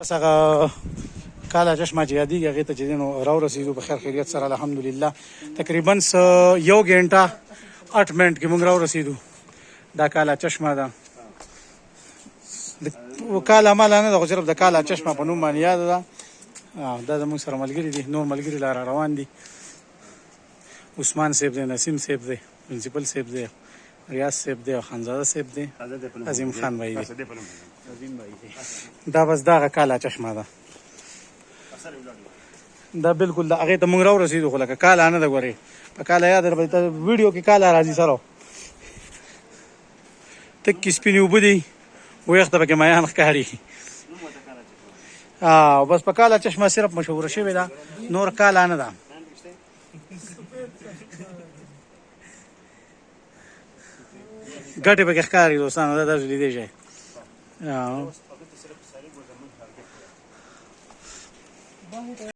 بس هغه کاله چشمه چې یادېږي هغې ته چې دی نو راورسېدو په خیر خیریت سره الحمدلله. تقریبا 1 घंटा 8 منټ کې موږ راورسېدو. دا کاله چشمه ده، د کاله ماله نه ده، خو صرف د کاله چشمه په نوم باندې یاده ده. دا زموږ سره ملګري دي، نور ملګري لا روان دي. عثمان صاحب دی، نسیم صاحب دی، پرنسپل صاحب دی، ریاض صاحب دی، خانزاده صاحب دی، عظیم خان بھائی دی. دا بس دغه کاله چشمه ده. دا بالکل د هغې ته موږ راورسېدو، خو لکه کاله نه ده. ګورې په کاله یاد درته ویډیو کې کاله راځي سره تکې سپینې اوبه دي، ویښته پکې مایان ښکاري. بس په کاله چشمه صرف مشهوره شوې ده، نور کاله نه ده. ګټې پکې ښکاري دوستانو، دا تاسو لیدی شئ.